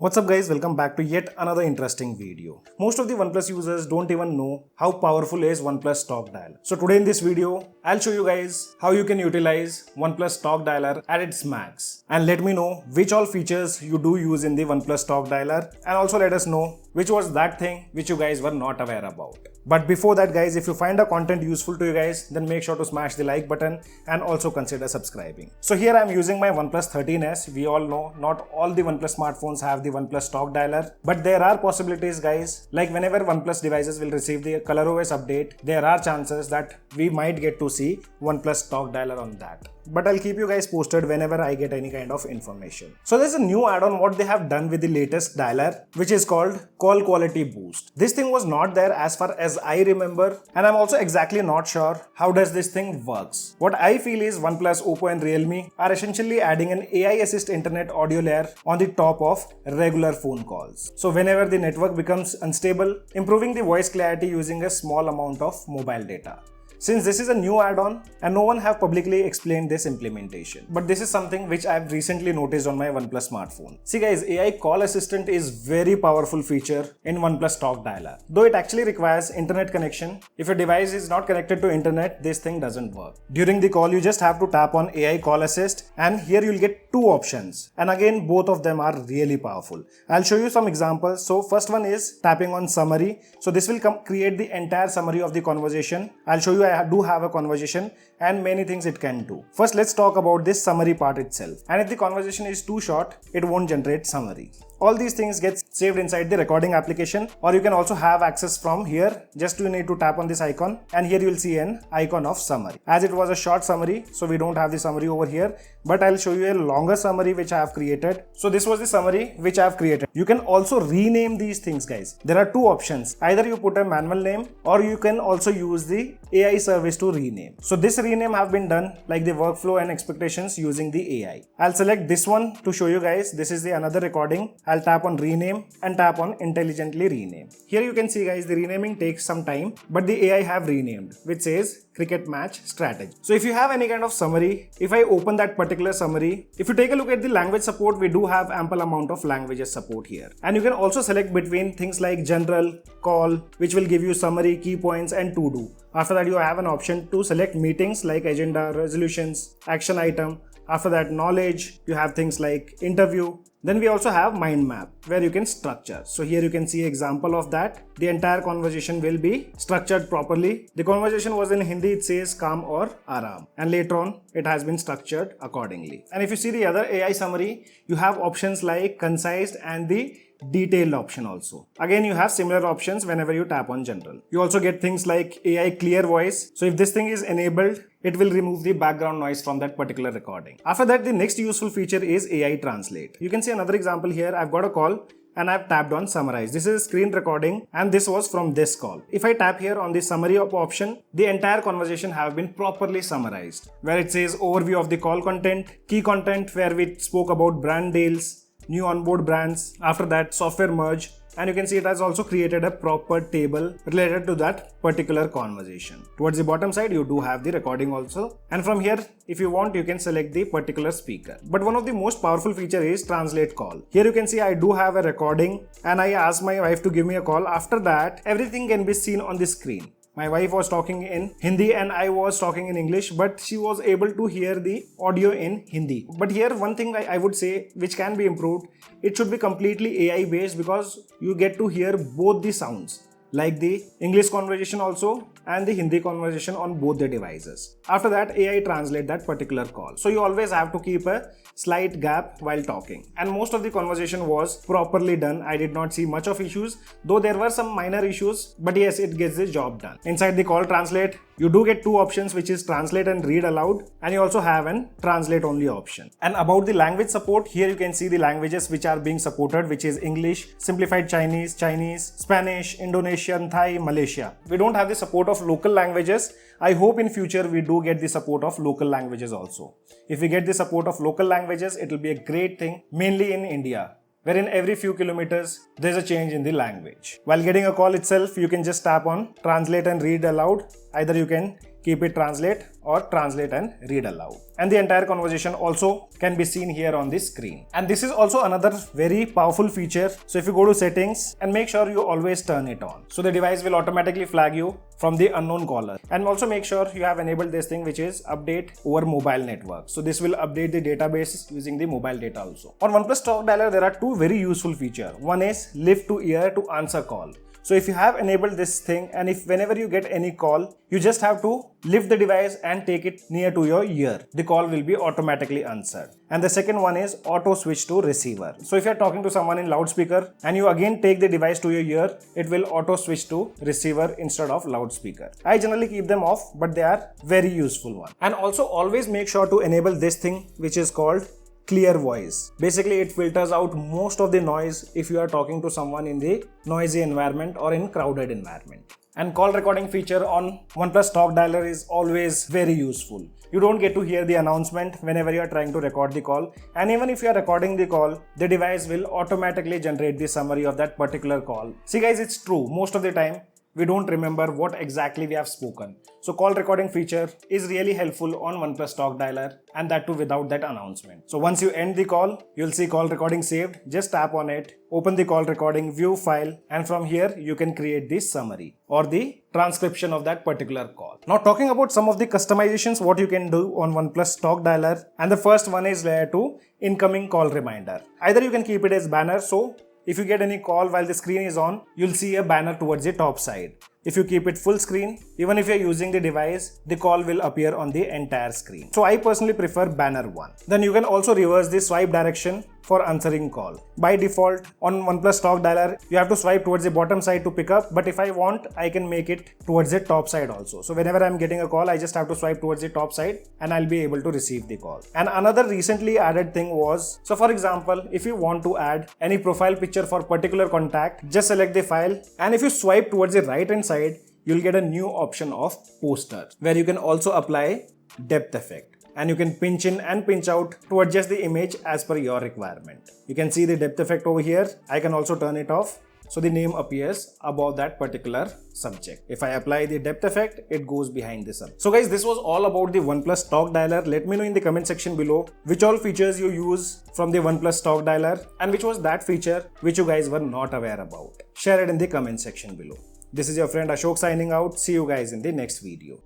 What's up guys, welcome back to yet another interesting video. Most of the OnePlus users don't even know how powerful is OnePlus Stock Dialer. So today in this video, I'll show you guys how you can utilize OnePlus Stock Dialer at its max. And let me know which all features you do use in the OnePlus Stock Dialer, and also let us know which was that thing which you guys were not aware about. But before that guys, if you find the content useful to you guys, then make sure to smash the like button and also consider subscribing. So here I'm using my OnePlus 13s. We all know not all the OnePlus smartphones have the OnePlus Stock Dialer, but there are possibilities guys, like whenever OnePlus devices will receive the ColorOS update, there are chances that we might get to see OnePlus Stock Dialer on that. But I'll keep you guys posted whenever I get any kind of information. So there's a new add-on what they have done with the latest dialer, which is called Call Quality Boost. This thing was not there as far as I remember, and I'm also exactly not sure how does this thing works. What I feel is OnePlus, Oppo and Realme are essentially adding an AI assist internet audio layer on the top of regular phone calls. So whenever the network becomes unstable, improving the voice clarity using a small amount of mobile data. Since this is a new add-on and no one have publicly explained this implementation, but this is something which I've recently noticed on my OnePlus smartphone. See guys, AI call assistant is very powerful feature in OnePlus Stock Dialer. Though it actually requires internet connection, if your device is not connected to internet, this thing doesn't work. During the call, you just have to tap on AI call assist, and here you'll get two options. And again, both of them are really powerful. I'll show you some examples. So first one is tapping on summary. So this will create the entire summary of the conversation. I'll show you I do have a conversation and many things it can do. First, let's talk about this summary part itself. And if the conversation is too short, it won't generate summary. All these things get saved inside the recording application, or you can also have access from here. Just you need to tap on this icon, and here you will see an icon of summary. As it was a short summary, so we don't have the summary over here, but I'll show you a longer summary which I have created. So this was the summary which I have created. You can also rename these things guys. There are two options. Either you put a manual name, or you can also use the AI service to rename. So this rename have been done like the workflow and expectations using the AI. I'll select this one to show you guys. This is the another recording. I'll tap on rename and tap on intelligently rename. Here you can see guys, the renaming takes some time, but the AI have renamed, which says cricket match strategy. So if you have any kind of summary, if I open that particular summary, if you take a look at the language support, we do have ample amount of languages support here. And you can also select between things like general, call, which will give you summary, key points and to do. After that, you have an option to select meetings like agenda, resolutions, action item. After that, knowledge, you have things like interview. Then we also have mind map where you can structure. So here you can see example of that. The entire conversation will be structured properly. The conversation was in Hindi, it says calm or aram. And later on, it has been structured accordingly. And if you see the other AI summary, you have options like concise and the detailed option also. Again, you have similar options whenever you tap on general. You also get things like AI clear voice. So if this thing is enabled, it will remove the background noise from that particular recording. After that, the next useful feature is AI translate. You can see another example here. I've got a call and I've tapped on summarize. This is a screen recording and this was from this call. If I tap here on the summary option, the entire conversation have been properly summarized, where it says overview of the call content, key content where we spoke about brand deals, new onboard brands, after that software merge, and you can see it has also created a proper table related to that particular conversation. Towards the bottom side, you do have the recording also, and from here, if you want, you can select the particular speaker. But one of the most powerful feature is translate call. Here you can see I do have a recording and I asked my wife to give me a call. After that, everything can be seen on the screen. My wife was talking in Hindi and I was talking in English, but she was able to hear the audio in Hindi. But here one thing I would say which can be improved, it should be completely AI based, because you get to hear both the sounds, like the English conversation also and the Hindi conversation on both the devices. After that, AI translate that particular call. So you always have to keep a slight gap while talking. And most of the conversation was properly done. I did not see much of issues, though there were some minor issues, but yes, it gets the job done. Inside the call translate, you do get two options, which is translate and read aloud, and you also have an translate only option. And about the language support, here you can see the languages which are being supported, which is English, simplified Chinese, Spanish, Indonesian, Thai, Malaysia. We don't have the support of local languages. I hope in future we do get the support of local languages also. If we get the support of local languages, it will be a great thing, mainly in India, wherein every few kilometers there's a change in the language. While getting a call itself, you can just tap on translate and read aloud. Either you can keep it translate or translate and read aloud. And the entire conversation also can be seen here on the screen. And this is also another very powerful feature. So if you go to settings and make sure you always turn it on. So the device will automatically flag you from the unknown caller. And also make sure you have enabled this thing, which is update over mobile network. So this will update the database using the mobile data also. On OnePlus Stock Dialer, there are two very useful features. One is lift to ear to answer call. So if you have enabled this thing, and if whenever you get any call, you just have to lift the device and take it near to your ear. The call will be automatically answered. And the second one is auto switch to receiver. So if you are talking to someone in loudspeaker and you again take the device to your ear, it will auto switch to receiver instead of loudspeaker. I generally keep them off, but they are very useful one. And also always make sure to enable this thing, which is called clear voice. Basically, it filters out most of the noise if you are talking to someone in the noisy environment or in crowded environment. And call recording feature on OnePlus Stock Dialer is always very useful. You don't get to hear the announcement whenever you are trying to record the call, and even if you are recording the call, the device will automatically generate the summary of that particular call. See guys, it's true. Most of the time, we don't remember what exactly we have spoken. So call recording feature is really helpful on OnePlus Stock Dialer, and that too without that announcement. So once you end the call, you'll see call recording saved. Just tap on it, open the call recording, view file, and from here you can create this summary or the transcription of that particular call. Now talking about some of the customizations what you can do on OnePlus Stock Dialer, and the first one is layer 2 incoming call reminder. Either you can keep it as banner, so if you get any call while the screen is on, you'll see a banner towards the top side. If you keep it full screen, even if you're using the device, the call will appear on the entire screen. So I personally prefer banner 1. Then you can also reverse the swipe direction for answering call. By default, on OnePlus Stock Dialer, you have to swipe towards the bottom side to pick up, but if I want, I can make it towards the top side also. So whenever I'm getting a call, I just have to swipe towards the top side and I'll be able to receive the call. And another recently added thing was, so for example, if you want to add any profile picture for particular contact, just select the file, and if you swipe towards the right hand side, you'll get a new option of poster, where you can also apply depth effect. And you can pinch in and pinch out to adjust the image as per your requirement. You can see the depth effect over here. I can also turn it off, so the name appears above that particular subject. If I apply the depth effect, it goes behind the subject. So guys, this was all about the OnePlus Stock Dialer. Let me know in the comment section below which all features you use from the OnePlus Stock Dialer, and which was that feature which you guys were not aware about. Share it in the comment section below. This is your friend Ashok signing out. See you guys in the next video.